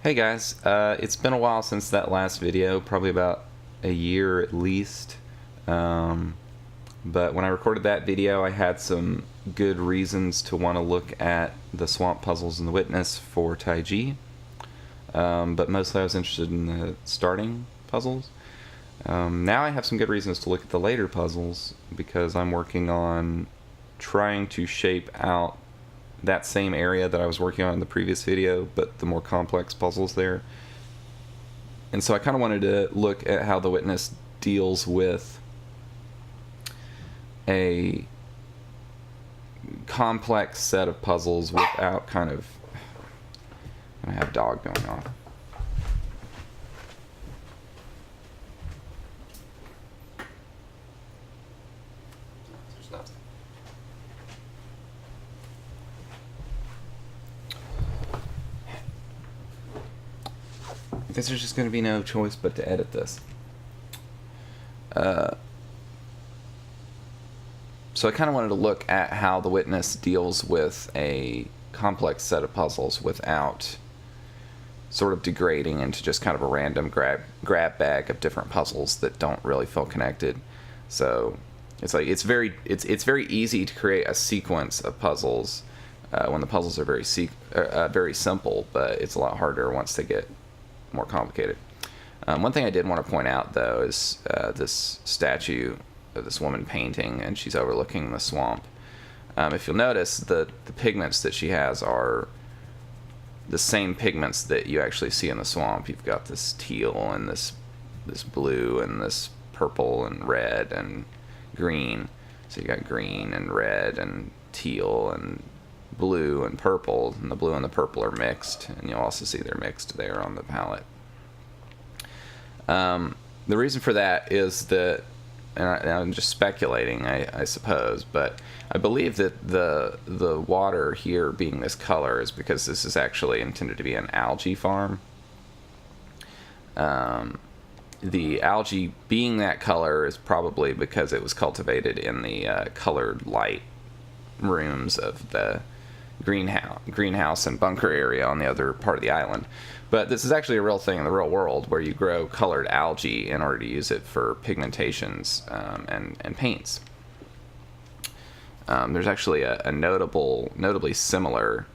Hey guys, it's been a while since that last video, probably about a year at least. But when I recorded that video, I had some good reasons to want to look at the swamp puzzles in the Witness for Taiji. But mostly I was interested in the starting puzzles. Now I have some good reasons to look at the later puzzles because I'm working on trying to shape out that same area that I was working on in the previous video, but the more complex puzzles there. And so I kind of wanted to look at how the Witness deals with a complex set of puzzles without kind of... I have dog going off. There's nothing. I guess there's just going to be no choice but to edit this. So I kind of wanted to look at how the Witness deals with a complex set of puzzles without sort of degrading into just kind of a random grab bag of different puzzles that don't really feel connected. So it's like it's very easy to create a sequence of puzzles when the puzzles are very simple, but it's a lot harder once they get more complicated. One thing I did want to point out though is this statue of this woman painting, and she's overlooking the swamp. If you'll notice, the pigments that she has are the same pigments that you actually see in the swamp. You've got this teal and this blue and this purple and red and green. So you got green and red and teal and blue and purple, and the blue and the purple are mixed, and you'll also see they're mixed there on the palette. The reason for that is that, and I'm just speculating, I suppose, but I believe that the water here being this color is because this is actually intended to be an algae farm. The algae being that color is probably because it was cultivated in the colored light rooms of the greenhouse and bunker area on the other part of the island. But this is actually a real thing in the real world, where you grow colored algae in order to use it for pigmentations and paints. There's actually a notably similar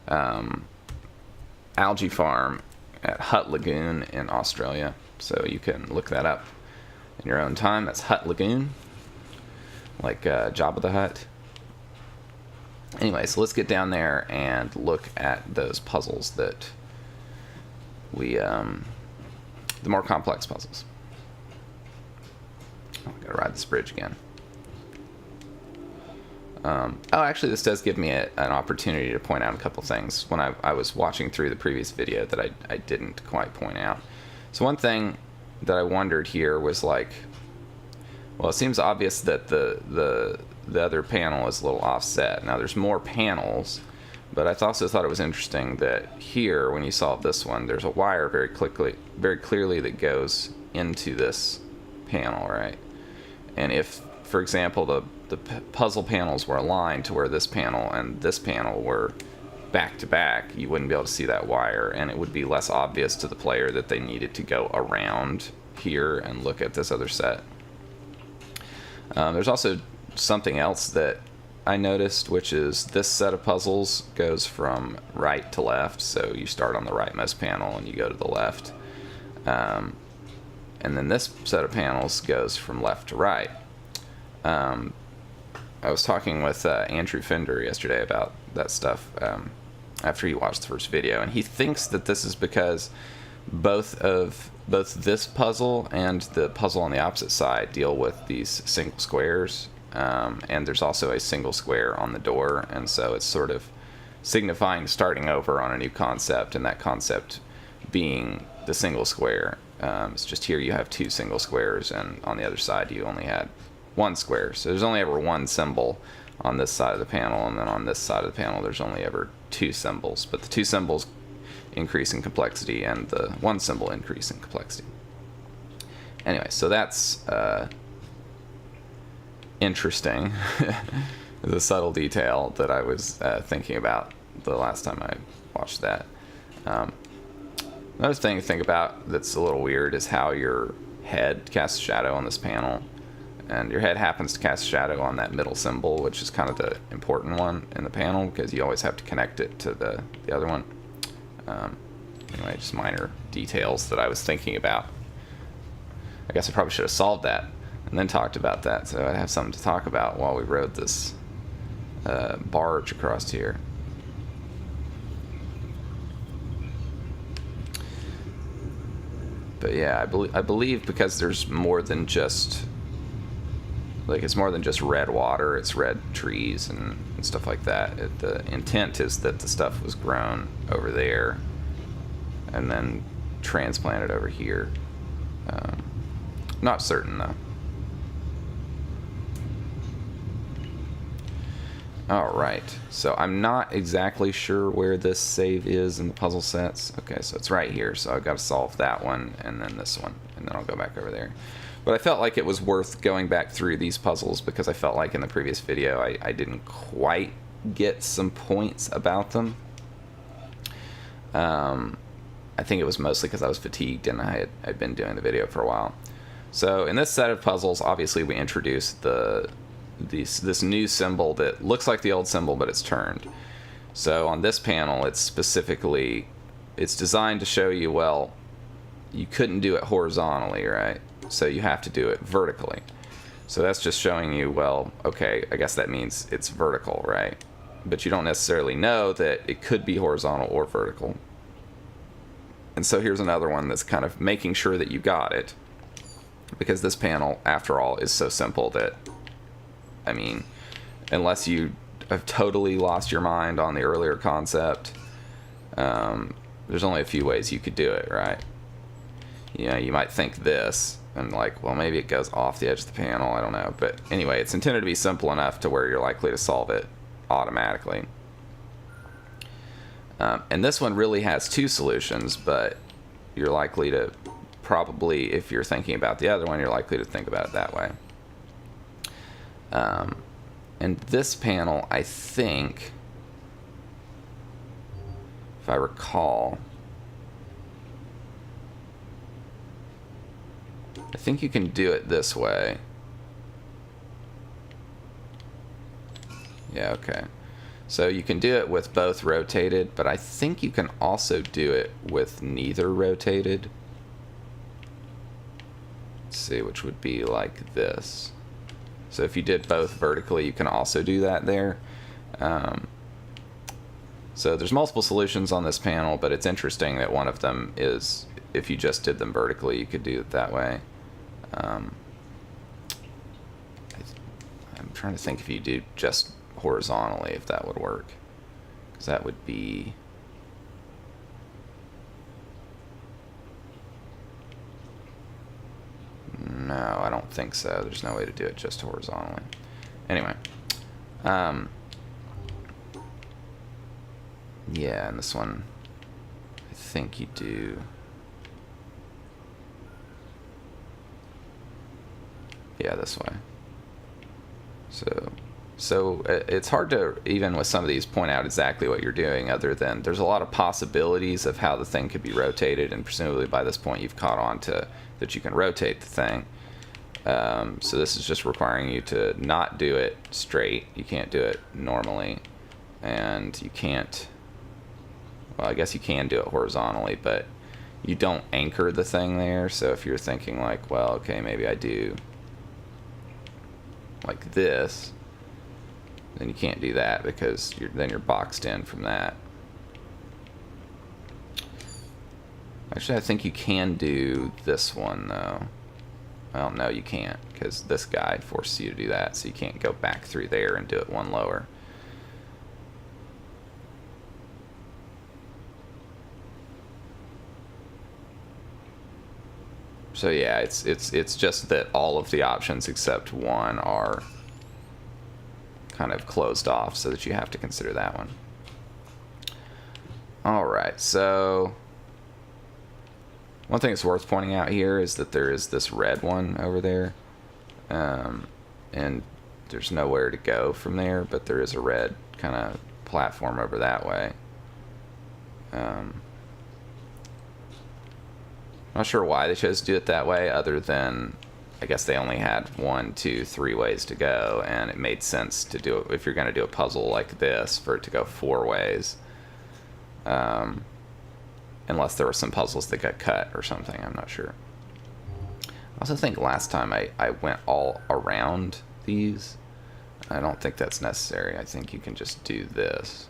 algae farm at Hutt Lagoon in Australia, so you can look that up in your own time. That's Hutt Lagoon, like Jabba the Hutt. Anyway, so let's get down there and look at those puzzles that we, the more complex puzzles. Oh, I gotta ride this bridge again. Oh, actually, this does give me an opportunity to point out a couple things when I was watching through the previous video that I didn't quite point out. So one thing that I wondered here was like, well, it seems obvious that the other panel is a little offset. Now there's more panels, but I also thought it was interesting that here, when you solve this one, there's a wire very clearly that goes into this panel, right? And if, for example, the puzzle panels were aligned to where this panel and this panel were back to back, you wouldn't be able to see that wire, and it would be less obvious to the player that they needed to go around here and look at this other set. There's also something else that I noticed, which is this set of puzzles goes from right to left. So you start on the rightmost panel and you go to the left. And then this set of panels goes from left to right. I was talking with Andrew Fender yesterday about that stuff after he watched the first video, and he thinks that this is because both this puzzle and the puzzle on the opposite side deal with these single squares. And there's also a single square on the door, and so it's sort of signifying starting over on a new concept, and that concept being the single square. It's just here you have two single squares, and on the other side you only had one square. So there's only ever one symbol on this side of the panel, and then on this side of the panel there's only ever two symbols. But the two symbols increase in complexity, and the one symbol increase in complexity. Anyway, so that's interesting. The subtle detail that I was thinking about the last time I watched that. Another thing to think about that's a little weird is how your head casts shadow on this panel. And your head happens to cast shadow on that middle symbol, which is kind of the important one in the panel, because you always have to connect it to the other one. Anyway, just minor details that I was thinking about. I guess I probably should have solved that and then talked about that, so I'd have something to talk about while we rode this barge across here. But yeah, I believe because there's more than just, like, it's more than just red water, it's red trees and stuff like that. The intent is that the stuff was grown over there and then transplanted over here. Not certain, though. Alright, so I'm not exactly sure where this save is in the puzzle sets. Okay, so it's right here, so I've got to solve that one and then this one, and then I'll go back over there. But I felt like it was worth going back through these puzzles because I felt like in the previous video I didn't quite get some points about them. I think it was mostly because I was fatigued and I'd been doing the video for a while. So in this set of puzzles, obviously we introduced this new symbol that looks like the old symbol, but it's turned. So on this panel, it's designed to show you, well, you couldn't do it horizontally, right? So you have to do it vertically. So that's just showing you, well, okay, I guess that means it's vertical, right? But you don't necessarily know that it could be horizontal or vertical. And so here's another one that's kind of making sure that you got it, because this panel, after all, is so simple that, I mean, unless you have totally lost your mind on the earlier concept, there's only a few ways you could do it, right? You know, you might think this, and like, well, maybe it goes off the edge of the panel, I don't know. But anyway, it's intended to be simple enough to where you're likely to solve it automatically. And this one really has two solutions, but you're likely to probably, if you're thinking about the other one, you're likely to think about it that way. And this panel, I think, if I recall, I think you can do it this way. Yeah, okay. So you can do it with both rotated, but I think you can also do it with neither rotated. Let's see, which would be like this. So if you did both vertically, you can also do that there. So there's multiple solutions on this panel, but it's interesting that one of them is, if you just did them vertically, you could do it that way. I'm trying to think if you do just horizontally, if that would work. Because that would be... No, I don't think so. There's no way to do it just horizontally. Anyway. Yeah, and this one, I think you do... Yeah, this way. So it's hard to, even with some of these, point out exactly what you're doing, other than there's a lot of possibilities of how the thing could be rotated, and presumably by this point you've caught on to that you can rotate the thing. So this is just requiring you to not do it straight. You can't do it normally, and you can't, well, I guess you can do it horizontally, but you don't anchor the thing there. So if you're thinking like, well, okay, maybe I do like this, then you can't do that because then you're boxed in from that. Actually, I think you can do this one though. Well, no, you can't, because this guy forces you to do that, so you can't go back through there and do it one lower. So yeah, it's just that all of the options except one are kind of closed off, so that you have to consider that one. Alright, so one thing that's worth pointing out here is that there is this red one over there, and there's nowhere to go from there, but there is a red kind of platform over that way. Not sure why they chose to do it that way, other than I guess they only had 1, 2, 3 ways to go, and it made sense to do it if you're going to do a puzzle like this for it to go 4 ways. Unless there were some puzzles that got cut or something, I'm not sure. I also think last time I went all around these. I don't think that's necessary. I think you can just do this.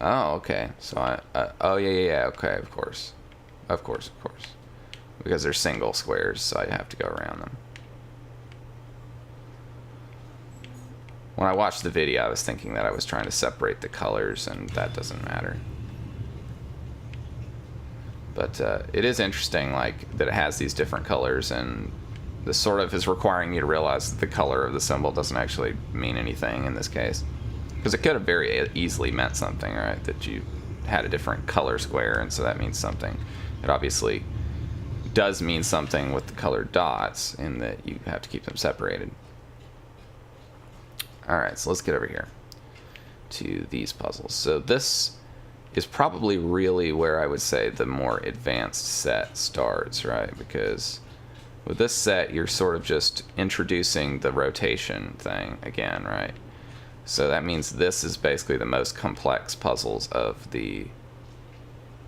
Oh, okay. So oh yeah, okay, of course. Of course. Because they're single squares, so I have to go around them. When I watched the video, I was thinking that I was trying to separate the colors, and that doesn't matter. But it is interesting, like, that it has these different colors, and this sort of is requiring you to realize that the color of the symbol doesn't actually mean anything in this case. Because it could have very easily meant something, right? That you had a different color square, and so that means something. It obviously does mean something with the colored dots, in that you have to keep them separated. Alright, so let's get over here to these puzzles. So this is probably really where I would say the more advanced set starts, right? Because with this set, you're sort of just introducing the rotation thing again, right? So that means this is basically the most complex puzzles of the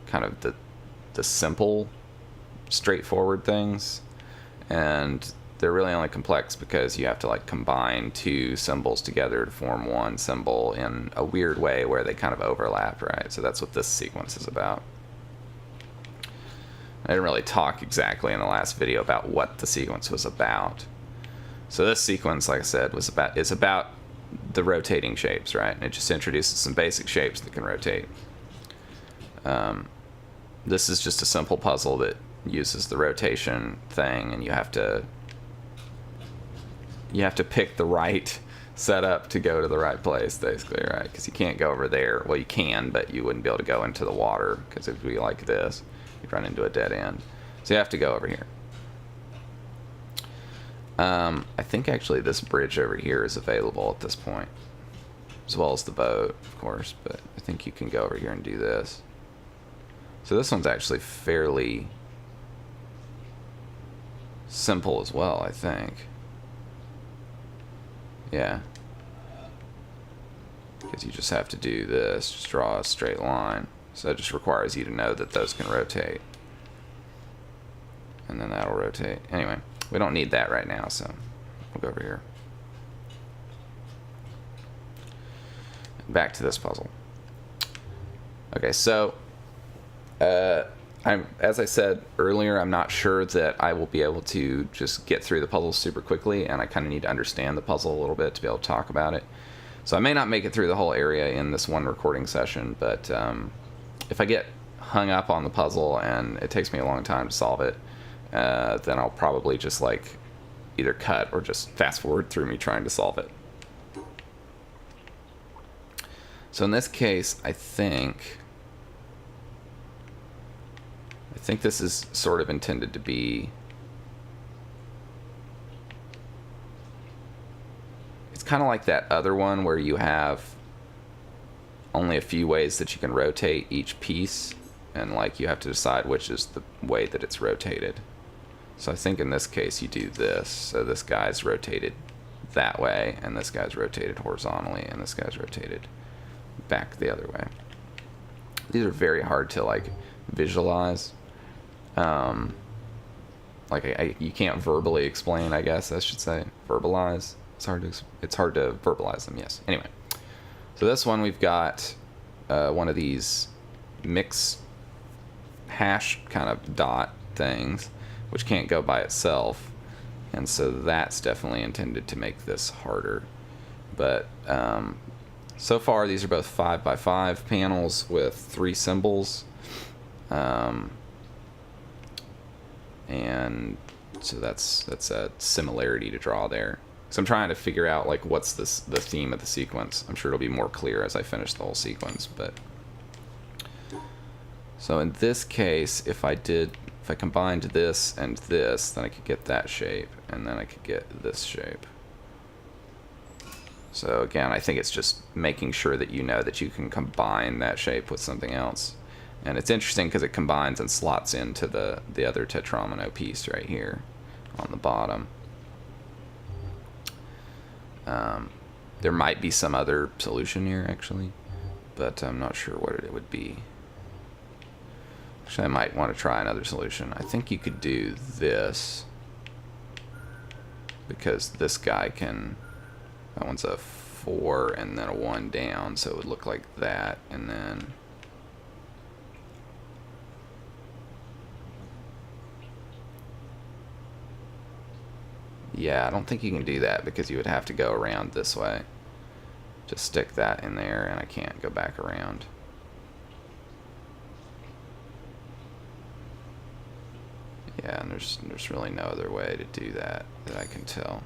kind of the simple, straightforward things. And they're really only complex because you have to like combine 2 symbols together to form one symbol in a weird way where they kind of overlap, right? So that's what this sequence is about. I didn't really talk exactly in the last video about what the sequence was about. So this sequence, like I said, is about the rotating shapes, right? And it just introduces some basic shapes that can rotate. This is just a simple puzzle that uses the rotation thing, and you have to pick the right setup to go to the right place, basically, right? Because you can't go over there. Well, you can, but you wouldn't be able to go into the water, because if we like this, you'd run into a dead end. So you have to go over here. I think actually this bridge over here is available at this point, as well as the boat, of course, but I think you can go over here and do this. So this one's actually fairly simple as well, I think. Yeah. Because you just have to do this, just draw a straight line. So that just requires you to know that those can rotate. And then that'll rotate. Anyway, we don't need that right now, so we'll go over here. Back to this puzzle. Okay, so as I said earlier, I'm not sure that I will be able to just get through the puzzle super quickly, and I kind of need to understand the puzzle a little bit to be able to talk about it. So I may not make it through the whole area in this one recording session, but if I get hung up on the puzzle and it takes me a long time to solve it, then I'll probably just like either cut or just fast forward through me trying to solve it. So in this case, I think this is sort of intended to be, it's kind of like that other one where you have only a few ways that you can rotate each piece, and like you have to decide which is the way that it's rotated. So I think in this case you do this. So this guy's rotated that way, and this guy's rotated horizontally, and this guy's rotated back the other way. These are very hard to like visualize. Like you can't verbally explain, I guess I should say. Verbalize. It's hard to verbalize them, yes. Anyway, so this one we've got one of these mix hash kind of dot things, which can't go by itself, and so that's definitely intended to make this harder. But so far these are both 5 by 5 panels with 3 symbols, and so that's a similarity to draw there. So I'm trying to figure out like what's the theme of the sequence. I'm sure it'll be more clear as I finish the whole sequence. But so in this case, if I combined this and this, then I could get that shape, and then I could get this shape. So again, I think it's just making sure that you know that you can combine that shape with something else. And it's interesting because it combines and slots into the other tetromino piece right here on the bottom. There might be some other solution here, actually, but I'm not sure what it would be. Actually, I might want to try another solution. I think you could do this, because this guy can... That one's a 4 and then a 1 down, so it would look like that, and then... Yeah, I don't think you can do that because you would have to go around this way. Just stick that in there, and I can't go back around. Yeah, and there's really no other way to do that I can tell.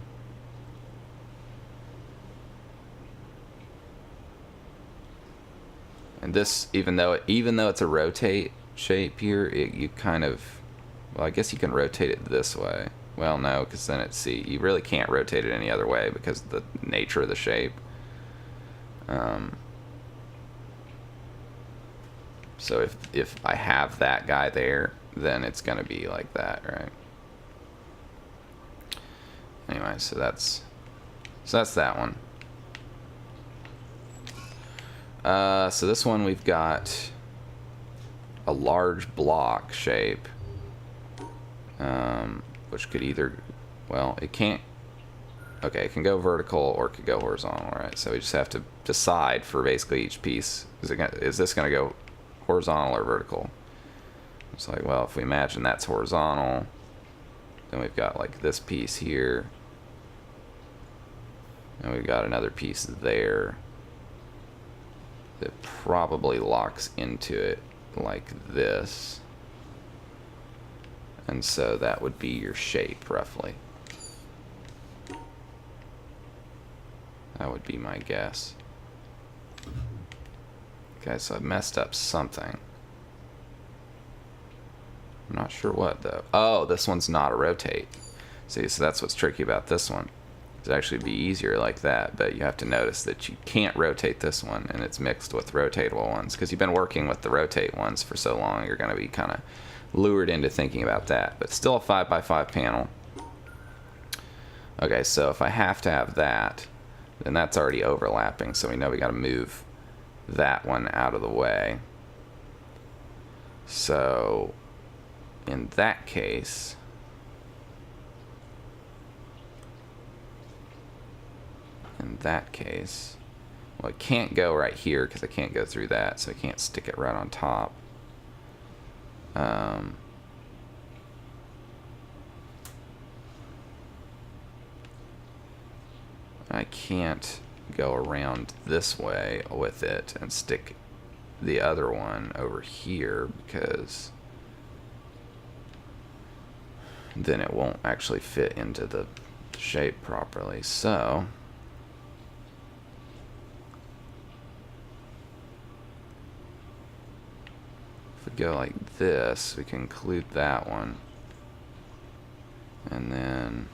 And this, even though it's a rotate shape here, you kind of, well, I guess you can rotate it this way. Well, no, because then it's C. You really can't rotate it any other way because of the nature of the shape. So if I have that guy there, then it's going to be like that, right? Anyway, so that's that one. So this one we've got a large block shape, which could either, well, it can't, okay, it can go vertical or it could go horizontal, right? So we just have to decide for basically each piece, is this going to go horizontal or vertical? It's like, well, if we imagine that's horizontal, then we've got like this piece here, and we've got another piece there that probably locks into it like this. And so that would be your shape, roughly. That would be my guess. Okay, so I messed up something. I'm not sure what, though. Oh, this one's not a rotate. See, so that's what's tricky about this one. It'd actually be easier like that, but you have to notice that you can't rotate this one, and it's mixed with rotatable ones. Because you've been working with the rotate ones for so long, you're going to be kind of lured into thinking about that. But still a 5x5 panel. Okay, so if I have to have that, then that's already overlapping, so we know we got to move that one out of the way. So in that case, well, it can't go right here because I can't go through that, so I can't stick it right on top. I can't go around this way with it and stick the other one over here because then it won't actually fit into the shape properly. So if we go like this, we can include that one, and then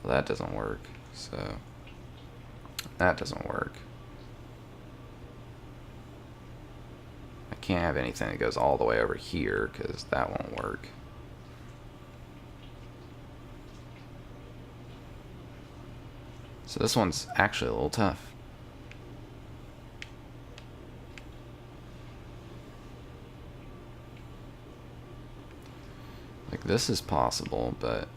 well, that doesn't work, so that doesn't work. I can't have anything that goes all the way over here because that won't work. So this one's actually a little tough. Like, this is possible, but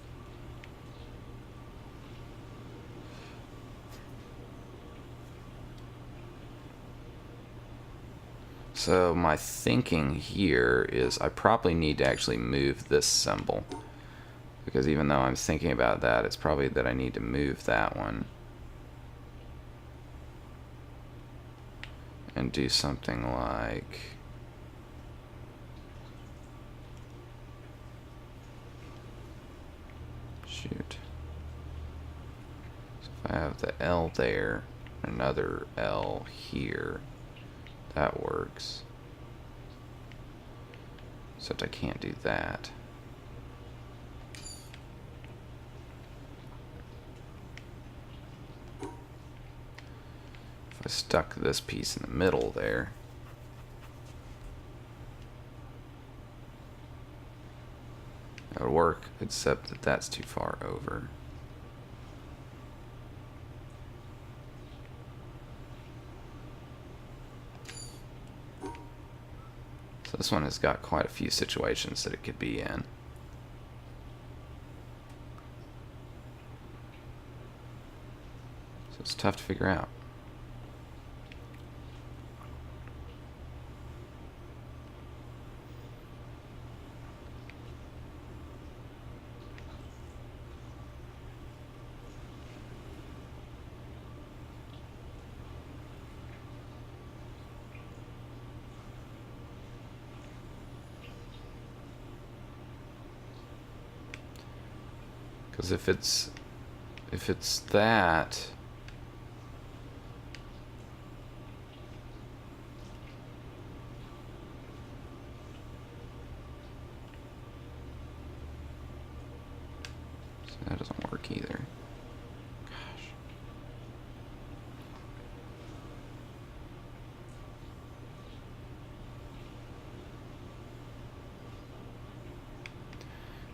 so my thinking here is I probably need to actually move this symbol, because even though I'm thinking about that, it's probably that I need to move that one and do something like, shoot, so if I have the L there, another L here, that works. Except I can't do that. I stuck this piece in the middle there. That would work, except that that's too far over. So this one has got quite a few situations that it could be in. So it's tough to figure out. Because if it's that, so that doesn't work either. Gosh.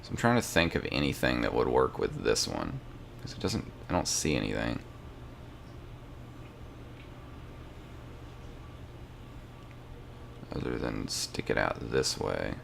So I'm trying to think of anything that would work with this one, because it doesn't, I don't see anything. Other than stick it out this way.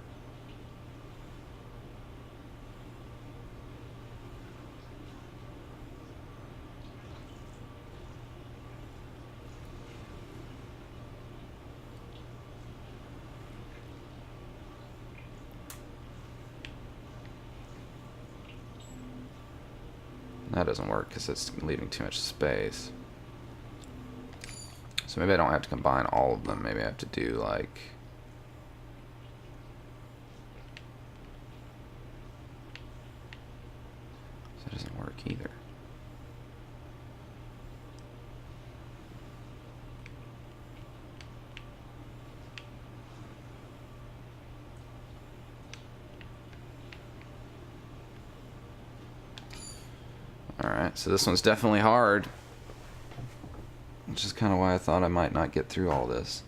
That doesn't work because it's leaving too much space. So maybe I don't have to combine all of them. Maybe I have to do like... So that doesn't work either. Alright, so this one's definitely hard. Which is kind of why I thought I might not get through all this.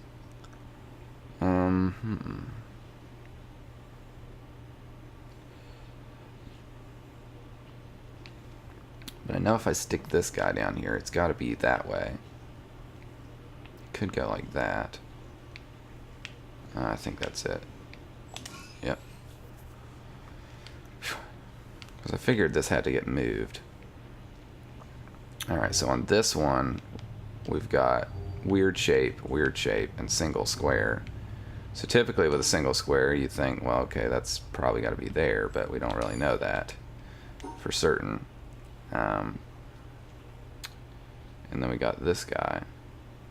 But I know if I stick this guy down here, it's got to be that way. Could go like that. I think that's it. Yep. Because I figured this had to get moved. Alright, so on this one, we've got weird shape, and single square. So typically with a single square, you think, well, okay, that's probably got to be there, but we don't really know that for certain. And then we got this guy,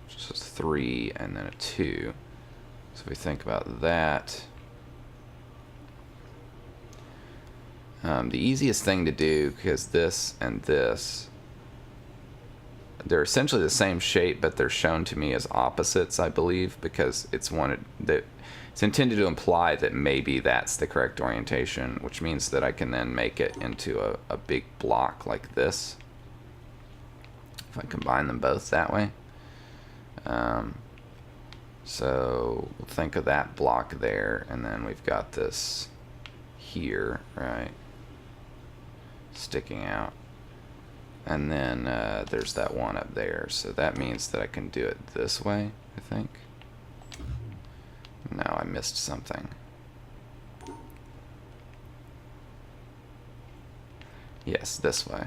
which is 3 and then a 2. So if we think about that, the easiest thing to do, because this and this, they're essentially the same shape, but they're shown to me as opposites, I believe, because it's intended to imply that maybe that's the correct orientation, which means that I can then make it into a big block like this if I combine them both that way. So we'll think of that block there, and then we've got this here, right, sticking out. And then there's that one up there, so that means that I can do it this way, I think. No, I missed something. Yes, this way.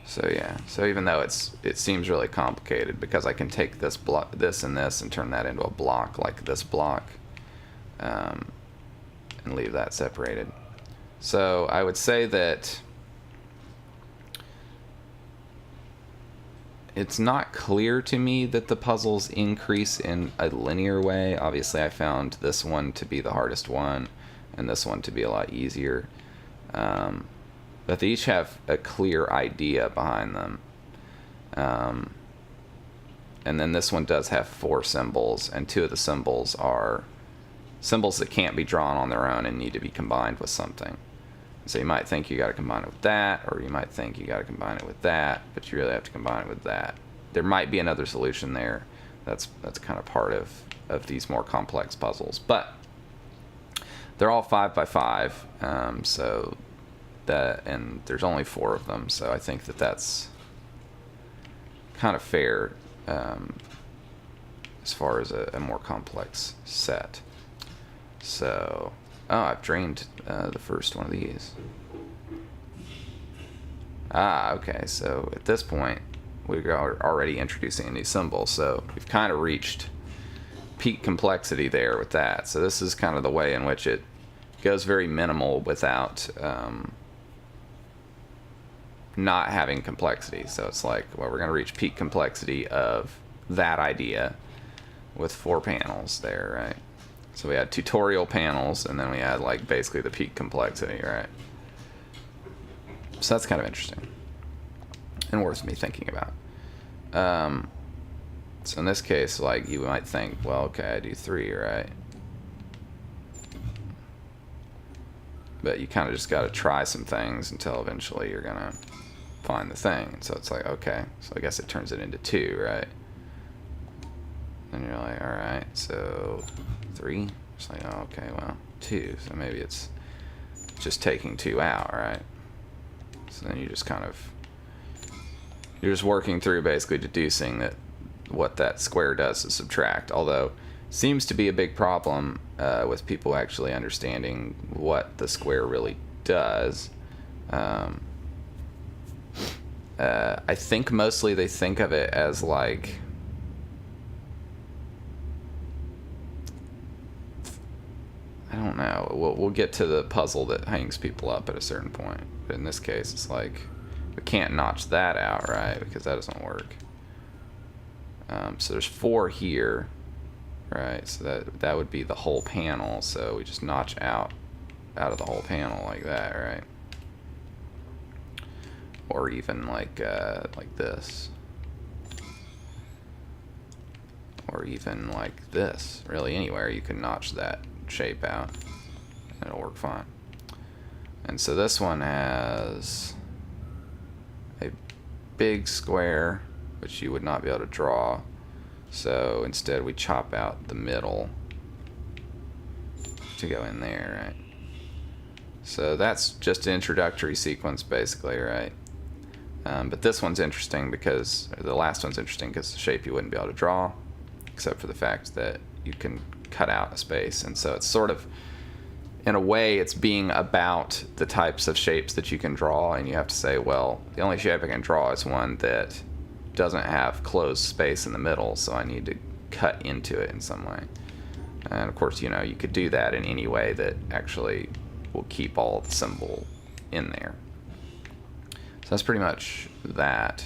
So yeah, so even though it seems really complicated, because I can take this block, this and turn that into a block like this block, and leave that separated. So I would say that it's not clear to me that the puzzles increase in a linear way. Obviously, I found this one to be the hardest one, and this one to be a lot easier. But they each have a clear idea behind them. And then this one does have 4 symbols, and 2 of the symbols are symbols that can't be drawn on their own and need to be combined with something. So you might think you got to combine it with that, or you might think you got to combine it with that, but you really have to combine it with that. There might be another solution there. That's kind of part of these more complex puzzles, but they're all 5 by 5. So that, and there's only 4 of them. So I think that's kind of fair as far as a more complex set. So, I've drained the first one of these. Okay, so at this point, we're already introducing a new symbol, so we've kind of reached peak complexity there with that. So this is kind of the way in which it goes very minimal without not having complexity. So it's like, well, we're going to reach peak complexity of that idea with 4 panels there, right? So we had tutorial panels, and then we had like basically the peak complexity, right? So that's kind of interesting and worth me thinking about. So in this case, like, you might think, well, okay, I do 3, right? But you kind of just got to try some things until eventually you're going to find the thing. So it's like, okay, so I guess it turns it into 2, right? And you're like, all right, so 3. It's like, oh, okay, well, 2. So maybe it's just taking 2 out, right? So then you just kind of, you're just working through basically deducing that what that square does is subtract. Although, seems to be a big problem with people actually understanding what the square really does. I think mostly they think of it as like, I don't know. We'll get to the puzzle that hangs people up at a certain point. But in this case, it's like, we can't notch that out, right? Because that doesn't work. So there's 4 here, right? So that would be the whole panel. So we just notch out of the whole panel like that, right? Or even like this. Or even like this. Really, anywhere you can notch that shape out and it'll work fine. And so this one has a big square which you would not be able to draw, so instead we chop out the middle to go in there, right? So that's just an introductory sequence basically, right? But this one's interesting because, or the last one's interesting because the shape you wouldn't be able to draw, except for the fact that you can cut out a space. And so it's sort of, in a way, it's being about the types of shapes that you can draw, and you have to say, well, the only shape I can draw is one that doesn't have closed space in the middle, so I need to cut into it in some way. And of course, you know, you could do that in any way that actually will keep all the symbol in there. So that's pretty much that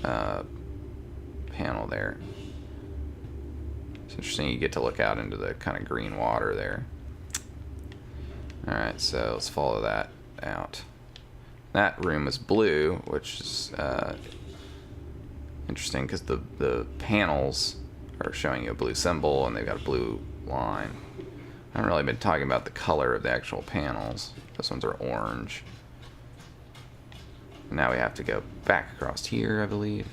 panel there. It's interesting, you get to look out into the kind of green water there. Alright, so let's follow that out. That room is blue, which is interesting because the panels are showing you a blue symbol and they've got a blue line. I haven't really been talking about the color of the actual panels. Those ones are orange. Now we have to go back across here, I believe.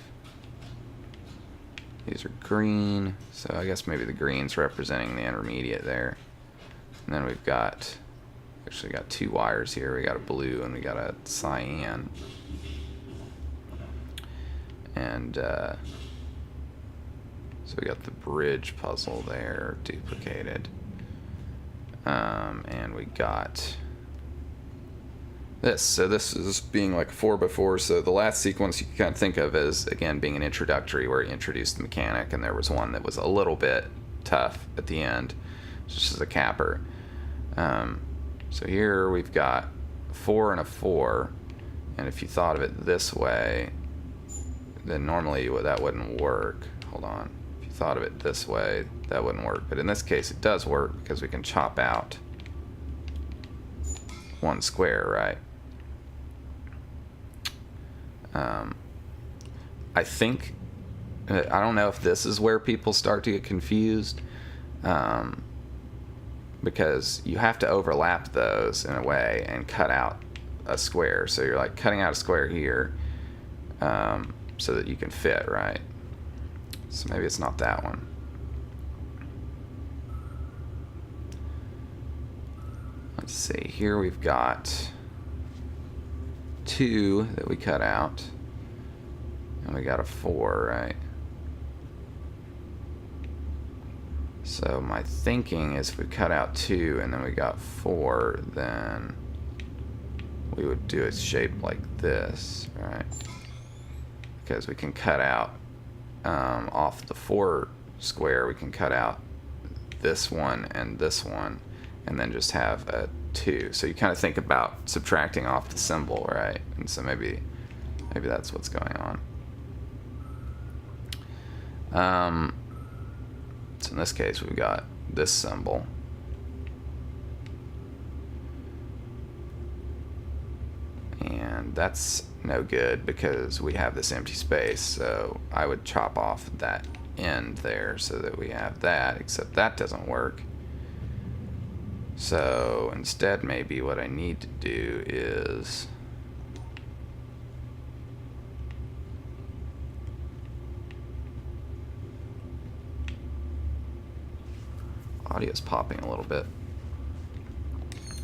These are green, so I guess maybe the green's representing the intermediate there. And then we've got, actually got 2 wires here. We got a blue and we got a cyan. And so we got the bridge puzzle there duplicated. And we got this. So this is being like 4x4. So the last sequence you can kind of think of as, again, being an introductory where he introduced the mechanic, and there was one that was a little bit tough at the end, just as a capper. So here we've got 4 and a 4, and if you thought of it this way, then normally that wouldn't work. Hold on. If you thought of it this way, that wouldn't work. But in this case, it does work because we can chop out 1 square, right? I think, I don't know if this is where people start to get confused, because you have to overlap those in a way and cut out a square. So you're like cutting out a square here so that you can fit, right? So maybe it's not that one. Let's see, here we've got 2 that we cut out, and we got a 4, right? So my thinking is if we cut out 2 and then we got 4, then we would do a shape like this, right? Because we can cut out off the 4 square, we can cut out this one, and then just have a 2. So you kind of think about subtracting off the symbol, right? And so maybe that's what's going on. So in this case, we've got this symbol. And that's no good because we have this empty space. So I would chop off that end there so that we have that, except that doesn't work. So instead, maybe what I need to do is audio's popping a little bit.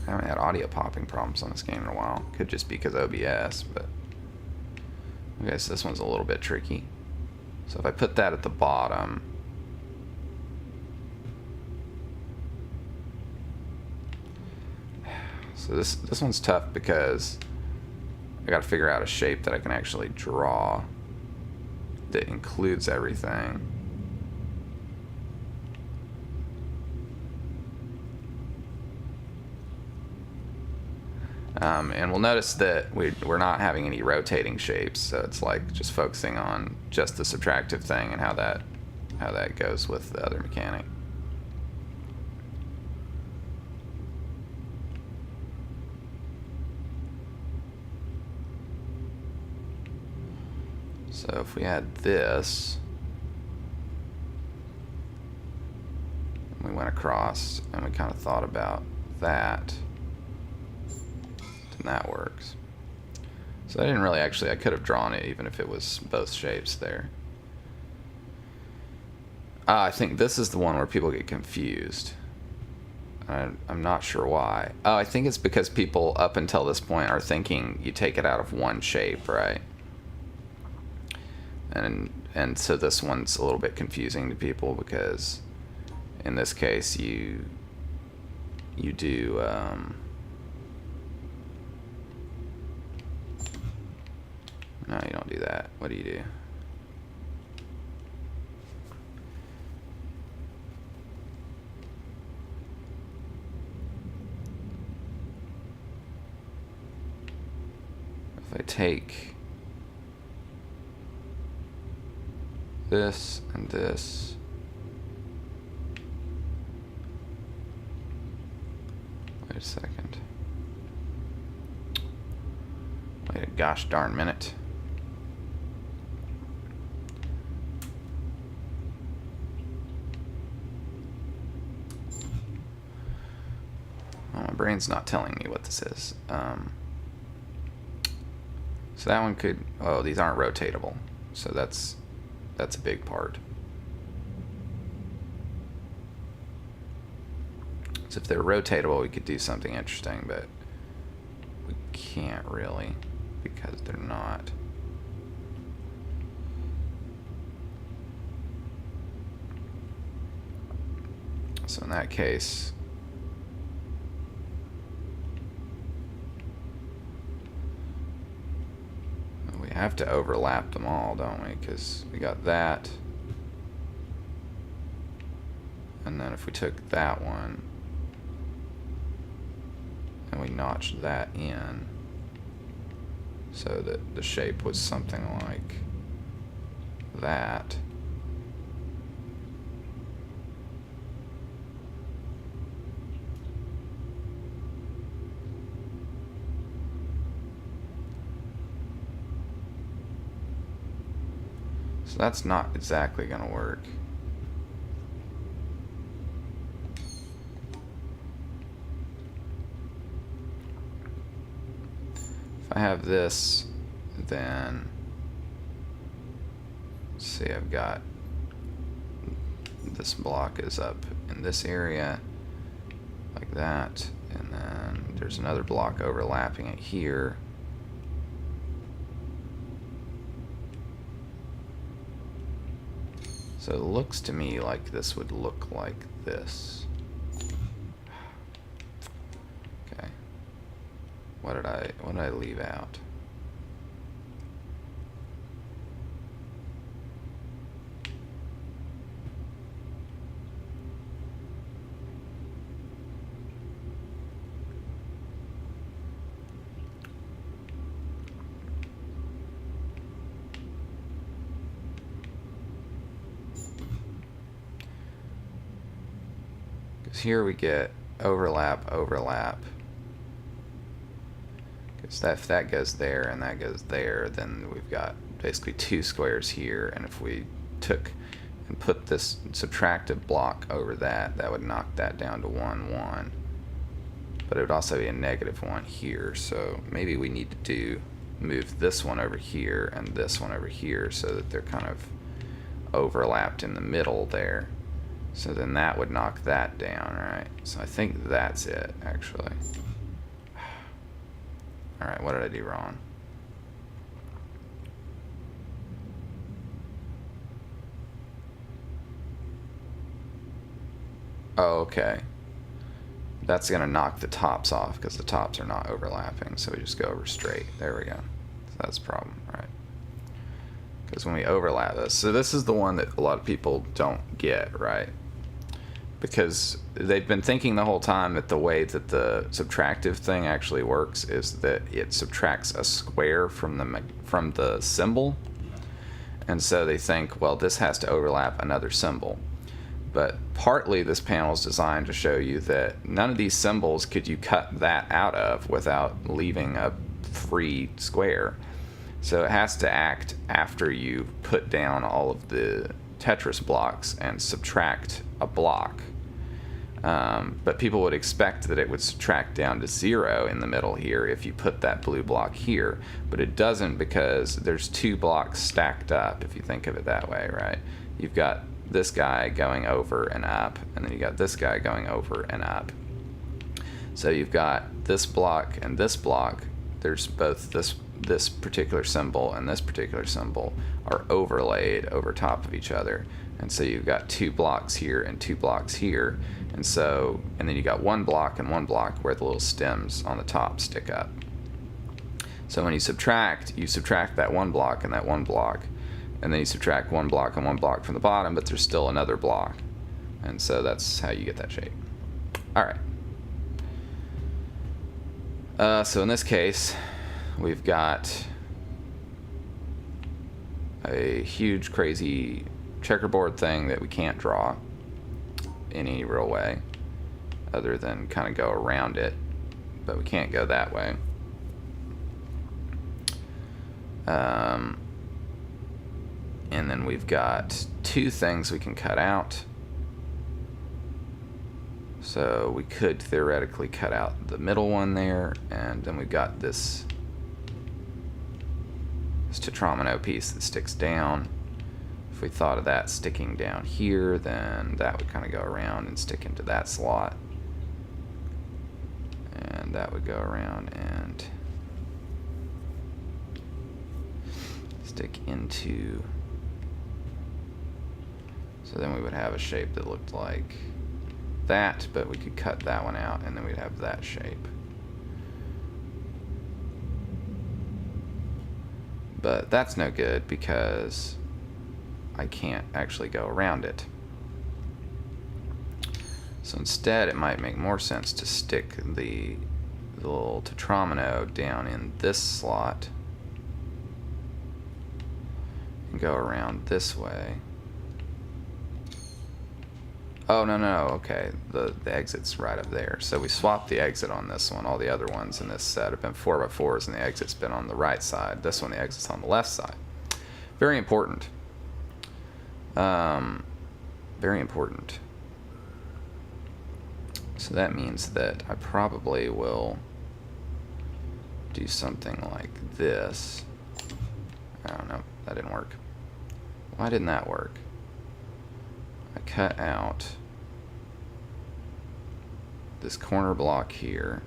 I haven't had audio popping problems on this game in a while. Could just be because OBS, but okay, so this one's a little bit tricky. So if I put that at the bottom, so this one's tough because I got to figure out a shape that I can actually draw that includes everything. And we'll notice that we're not having any rotating shapes, so it's like just focusing on just the subtractive thing and how that goes with the other mechanic. So if we had this, and we went across and we kind of thought about that, then that works. So I didn't really I could have drawn it even if it was both shapes there. I think this is the one where people get confused. I'm not sure why. Oh, I think it's because people up until this point are thinking you take it out of one shape, right? And so this one's a little bit confusing to people because in this case you do no, you don't do that. What do you do? If I take this and this, wait a second. Wait a gosh darn minute. Oh, my brain's not telling me what this is. So that one could, oh, these aren't rotatable. So that's a big part. So if they're rotatable, we could do something interesting, but we can't really because they're not. So in that case, we have to overlap them all, don't we? Because we got that. And then if we took that one and we notched that in so that the shape was something like that. So that's not exactly going to work. have this, then let's see, I've got this block is up in this area like that, and then there's another block overlapping it here. So it looks to me like this would look like this. Okay. What did I leave out? Here we get overlap, overlap. Because if that goes there and that goes there, then we've got basically two squares here. And if we took and put this subtractive block over that, that would knock that down to 1, 1. But it would also be a negative 1 here. So maybe we need to move this one over here and this one over here so that they're kind of overlapped in the middle there. So then that would knock that down, right? So I think that's it, actually. Alright, what did I do wrong? Oh, okay. That's going to knock the tops off because the tops are not overlapping. So we just go over straight. There we go. So that's the problem, right? Because when we overlap this, so this is the one that a lot of people don't get, right? Because they've been thinking the whole time that the way that the subtractive thing actually works is that it subtracts a square from the symbol, and so they think, well, this has to overlap another symbol. But partly this panel is designed to show you that none of these symbols could you cut that out of without leaving a free square. So it has to act after you put down all of the Tetris blocks and subtract a block. But people would expect that it would subtract down to 0 in the middle here if you put that blue block here, but it doesn't because there's two blocks stacked up, if you think of it that way, right? You've got this guy going over and up, and then you got this guy going over and up. So you've got this block and this block. There's both this particular symbol and this particular symbol are overlaid over top of each other, and so you've got two blocks here and two blocks here, and then you got one block and one block where the little stems on the top stick up. So when you subtract that one block and that one block, and then you subtract one block and one block from the bottom, but there's still another block, and so that's how you get that shape. All right. So in this case, we've got a huge, crazy checkerboard thing that we can't draw in any real way other than kind of go around it, but we can't go that way. And then we've got two things we can cut out. So we could theoretically cut out the middle one there, and then we've got this tetromino piece that sticks down. If we thought of that sticking down here, then that would kind of go around and stick into that slot. And that would go around and stick into... So then we would have a shape that looked like that, but we could cut that one out, and then we'd have that shape. But that's no good because I can't actually go around it. So instead, it might make more sense to stick the little tetromino down in this slot and go around this way. Oh, no, okay. The exit's right up there. So we swapped the exit on this one. All the other ones in this set have been 4x4s, and the exit's been on the right side. This one, the exit's on the left side. Very important. Very important. So that means that I probably will do something like this. I don't know, that didn't work. Why didn't that work? I cut out this corner block here.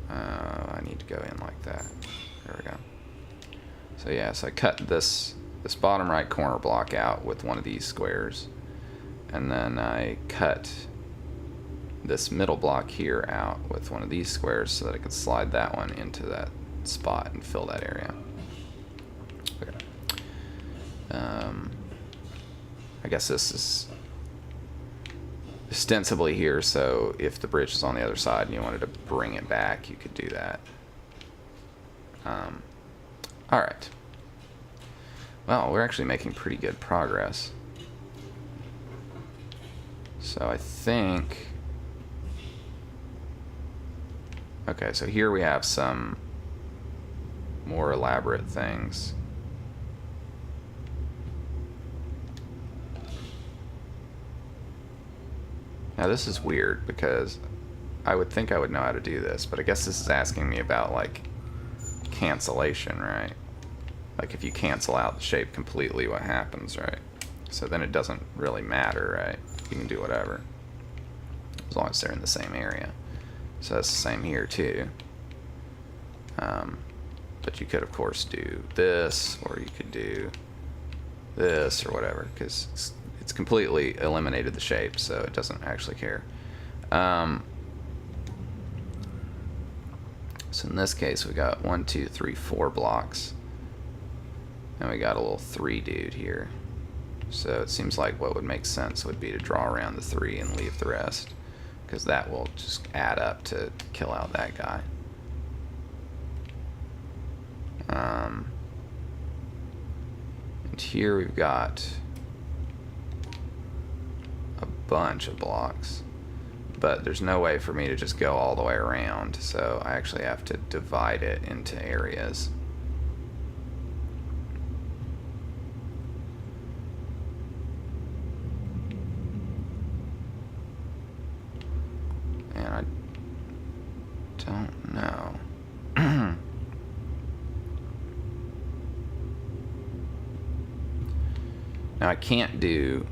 I need to go in like that. There we go. So yeah, so I cut this bottom right corner block out with one of these squares, and then I cut this middle block here out with one of these squares so that I could slide that one into that spot and fill that area. Okay. I guess this is ostensibly here, so if the bridge is on the other side and you wanted to bring it back, you could do that. Alright. Well, we're actually making pretty good progress. So I think... Okay, so here we have some more elaborate things. Now this is weird because I would think I would know how to do this, but I guess this is asking me about like cancellation, right? Like if you cancel out the shape completely, what happens, right? So then it doesn't really matter, right? You can do whatever as long as they're in the same area. So that's the same here too. But you could of course do this, or you could do this or whatever, because it's completely eliminated the shape, so it doesn't actually care. So in this case we got 1, 2, 3, 4 blocks, and we got a little 3 dude here. So it seems like what would make sense would be to draw around the 3 and leave the rest, because that will just add up to kill out that guy. And here we've got a bunch of blocks, but there's no way for me to just go all the way around, so I actually have to divide it into areas. And I don't know. Now I can't do,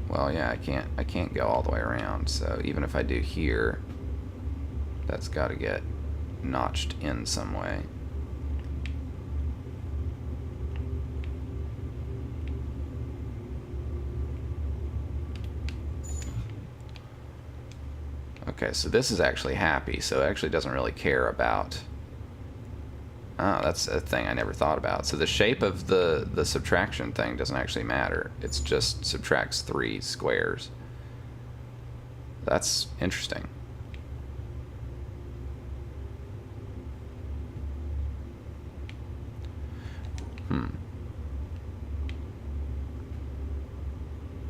well, yeah, I can't go all the way around, so even if I do here, that's got to get notched in some way. Okay, so this is actually happy, so it actually doesn't really care about... Oh, that's a thing I never thought about. So the shape of the subtraction thing doesn't actually matter. It's just subtracts 3 squares. That's interesting.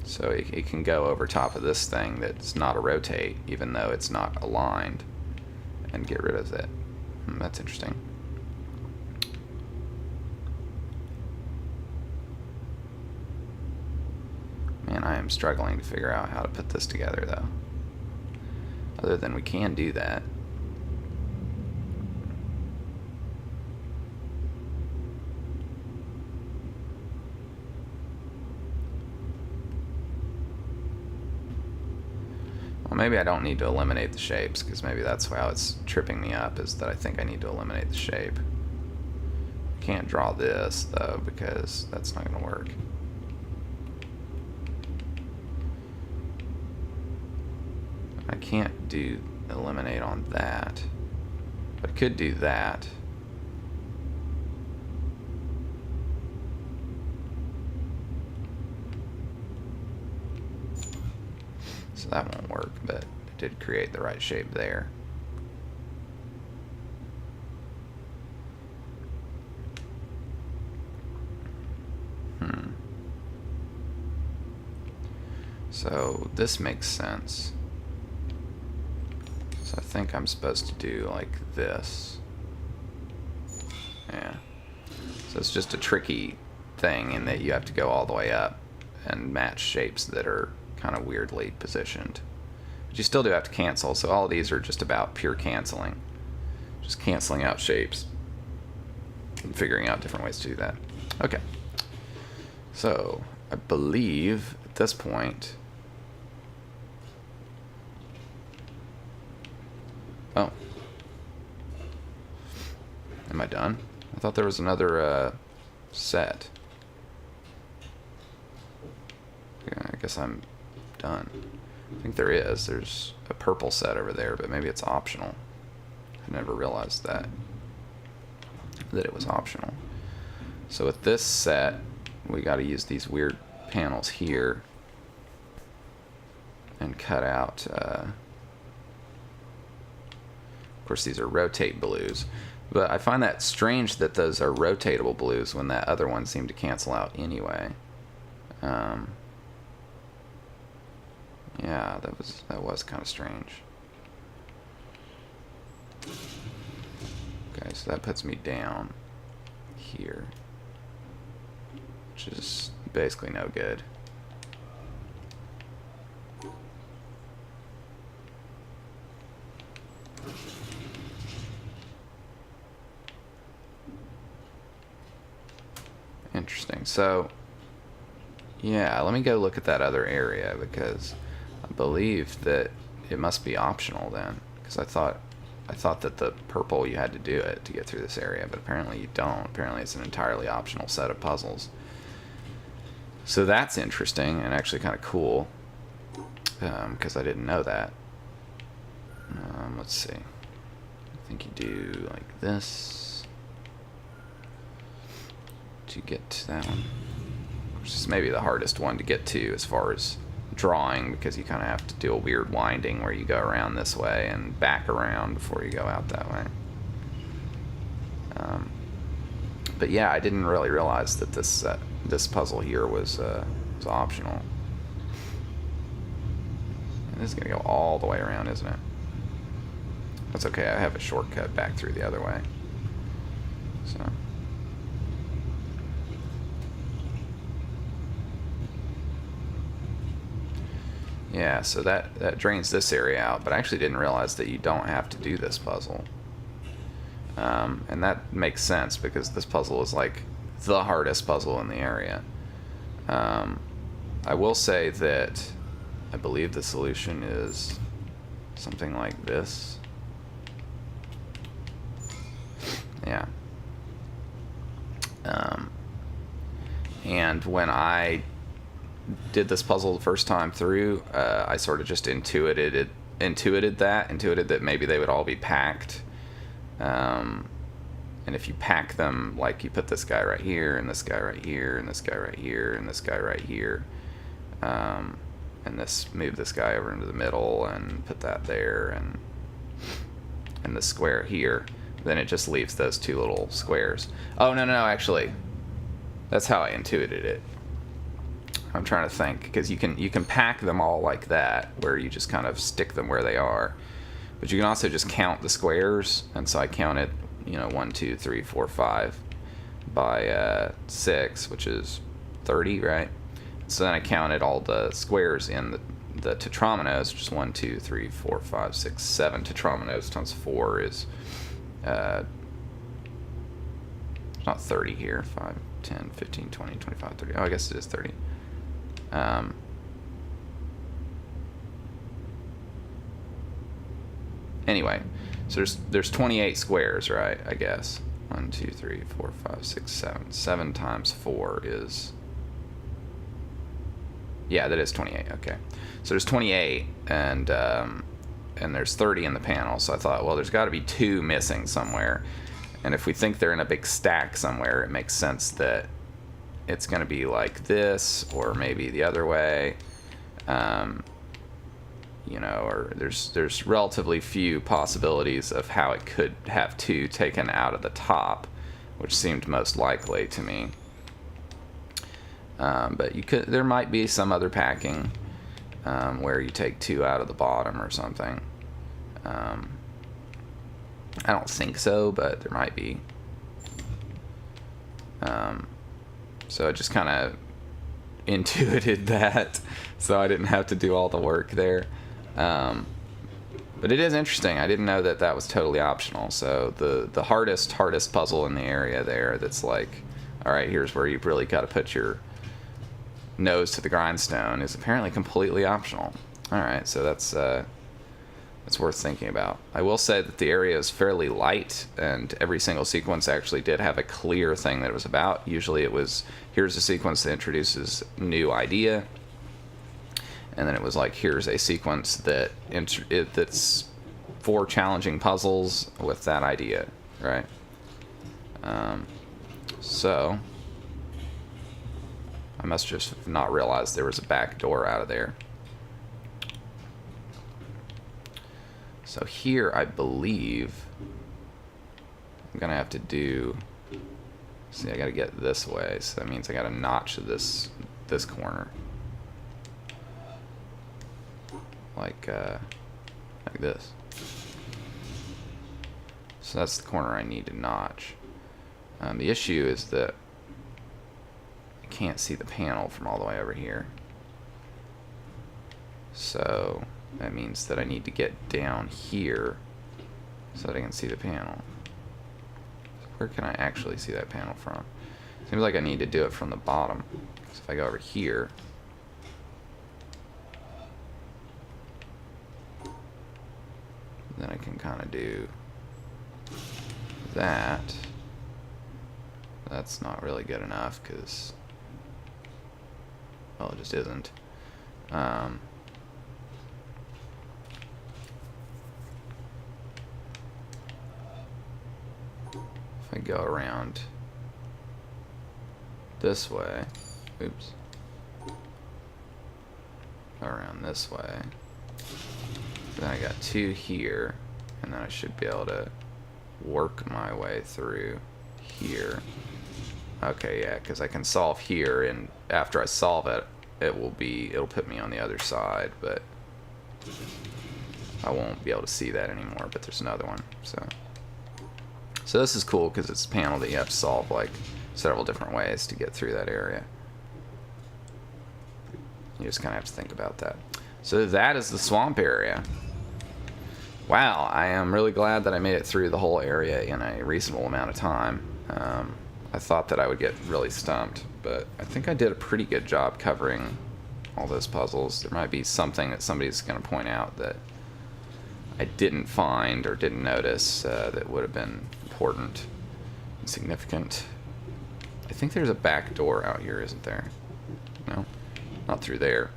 So it can go over top of this thing that's not a rotate, even though it's not aligned, and get rid of it. That's interesting. Man, I am struggling to figure out how to put this together, though. Other than we can do that. Well, maybe I don't need to eliminate the shapes, because maybe that's how it's tripping me up, is that I think I need to eliminate the shape. I can't draw this, though, because that's not going to work. I can't do eliminate on that, but I could do that. So that won't work, but it did create the right shape there. So this makes sense. So I think I'm supposed to do like this. Yeah. So it's just a tricky thing in that you have to go all the way up and match shapes that are kind of weirdly positioned. But you still do have to cancel, so all of these are just about pure canceling. just canceling out shapes and figuring out different ways to do that. Okay. So I believe at this point, oh, am I done? I thought there was another set. Yeah, I guess I'm done. I think there is. There's a purple set over there, but maybe it's optional. I never realized that it was optional. So with this set, we got to use these weird panels here and cut out. Of course, these are rotate blues, but I find that strange that those are rotatable blues when that other one seemed to cancel out anyway. Yeah, that was kind of strange. Okay, so that puts me down here, which is basically no good. Interesting. So, yeah, let me go look at that other area because I believe that it must be optional then, because I thought that the purple you had to do it to get through this area, but apparently you don't. Apparently it's an entirely optional set of puzzles. So that's interesting and actually kind of cool, because I didn't know that. Let's see. I think you do like this to get to that one, which is maybe the hardest one to get to as far as drawing, because you kind of have to do a weird winding where you go around this way and back around before you go out that way. But yeah, I didn't really realize that this puzzle here was optional. And this is going to go all the way around, isn't it? That's okay, I have a shortcut back through the other way. So yeah, so that drains this area out, but I actually didn't realize that you don't have to do this puzzle. And that makes sense because this puzzle is like the hardest puzzle in the area. I will say that I believe the solution is something like this. Yeah. And when I did this puzzle the first time through, I sort of just intuited that maybe they would all be packed. And if you pack them, like you put this guy right here, and this guy right here, and this guy right here, and this guy right here, and move this guy over into the middle, and put that there, and the square here, then it just leaves those two little squares. Oh, no, actually, that's how I intuited it. I'm trying to think, because you can pack them all like that, where you just kind of stick them where they are. But you can also just count the squares, and so I counted, 1, 2, 3, 4, 5 by 6, which is 30, right? So then I counted all the squares in the tetrominos, which is 1, 2, 3, 4, 5, 6, 7 tetrominos times 4 is it's not 30 here. 5, 10, 15, 20, 25, 30. Oh, I guess it is 30. Anyway, so there's 28 squares, right? I guess 1, 2, 3, 4, 5, 6, 7. 7 times 4 is, yeah, that is 28. Okay, so there's 28, and there's 30 in the panel. So I thought, well, there's got to be 2 missing somewhere, and if we think they're in a big stack somewhere, it makes sense that it's going to be like this, or maybe the other way. Or there's relatively few possibilities of how it could have 2 taken out of the top, which seemed most likely to me. But there might be some other packing where you take 2 out of the bottom or something. I don't think so, but there might be. So I just kind of intuited that, so I didn't have to do all the work there. But But it is interesting. I didn't know that that was totally optional. So the hardest puzzle in the area there, that's like, all right, here's where you've really got to put your nose to the grindstone, is apparently completely optional. All right, so that's worth thinking about. I will say that the area is fairly light, and every single sequence actually did have a clear thing that it was about. Usually it was, here's a sequence that introduces new idea, and then it was like, here's a sequence that that's for challenging puzzles with that idea, right? So I must just have not realized there was a back door out of there. So here, I believe I'm gonna have to do. See, I gotta get this way, so that means I gotta notch this corner, like this. So that's the corner I need to notch. The issue is that I can't see the panel from all the way over here. So that means that I need to get down here so that I can see the panel. So where can I actually see that panel from? Seems like I need to do it from the bottom. So if I go over here, then I can kind of do that. That's not really good enough because, well, it just isn't. If I go around this way, oops, around this way, then I got two here, and then I should be able to work my way through here. Okay, yeah, because I can solve here, and after I solve it, it'll put me on the other side, but I won't be able to see that anymore. But there's another one, so this is cool because it's a panel that you have to solve like several different ways to get through that area. You just kind of have to think about that. So that is the swamp area. Wow, I am really glad that I made it through the whole area in a reasonable amount of time. I thought that I would get really stumped, but I think I did a pretty good job covering all those puzzles. There might be something that somebody's going to point out that I didn't find or didn't notice that would have been important and significant. I think there's a back door out here, isn't there? No? Not through there.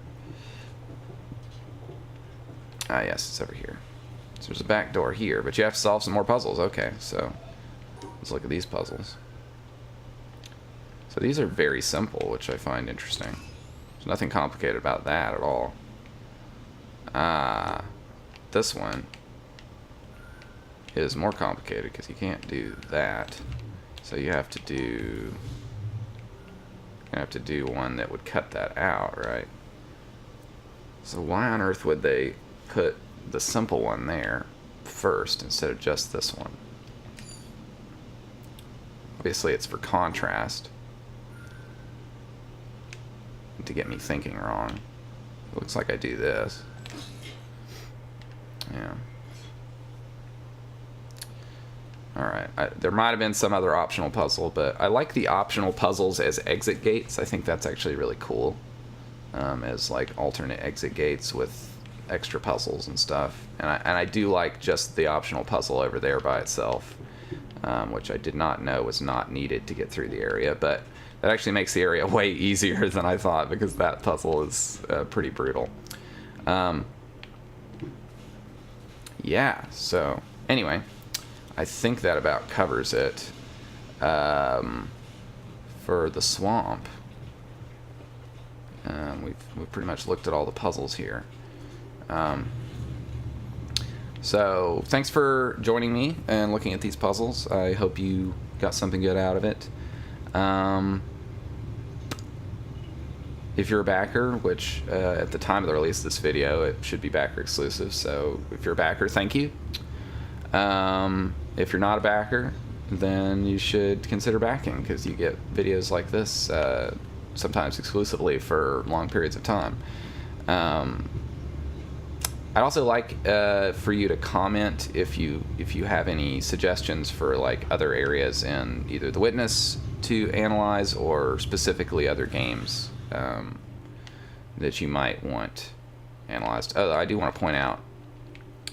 Ah, yes, it's over here. So there's a back door here, but you have to solve some more puzzles. Okay, so let's look at these puzzles. So these are very simple, which I find interesting. There's nothing complicated about that at all. Ah, this one is more complicated because you can't do that. So you have to do one that would cut that out, right? So why on earth would they put the simple one there first instead of just this one? Obviously it's for contrast, to get me thinking wrong. It looks like I do this. Yeah. Alright, there might have been some other optional puzzle, but I like the optional puzzles as exit gates. I think that's actually really cool, as like alternate exit gates with extra puzzles and stuff. And I do like just the optional puzzle over there by itself, which I did not know was not needed to get through the area, but that actually makes the area way easier than I thought, because that puzzle is pretty brutal. Yeah, so anyway, I think that about covers it for the swamp. We've pretty much looked at all the puzzles here. So thanks for joining me and looking at these puzzles. I hope you got something good out of it. If you're a backer, which at the time of the release of this video, it should be backer exclusive, so if you're a backer, thank you. If you're not a backer, then you should consider backing, because you get videos like this sometimes exclusively for long periods of time. I'd also like for you to comment if you have any suggestions for like other areas in either the witness to analyze or specifically other games that you might want analyzed. Oh, I do want to point out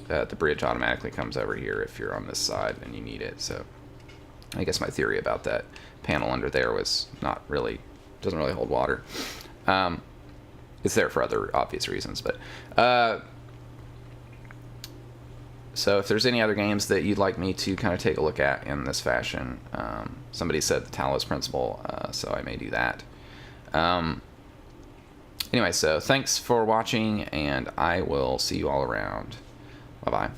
that the bridge automatically comes over here if you're on this side and you need it. So I guess my theory about that panel under there was doesn't really hold water. It's there for other obvious reasons, but so if there's any other games that you'd like me to kind of take a look at in this fashion, somebody said the Talos principle, so I may do that. Anyway, so thanks for watching, and I will see you all around. Bye-bye.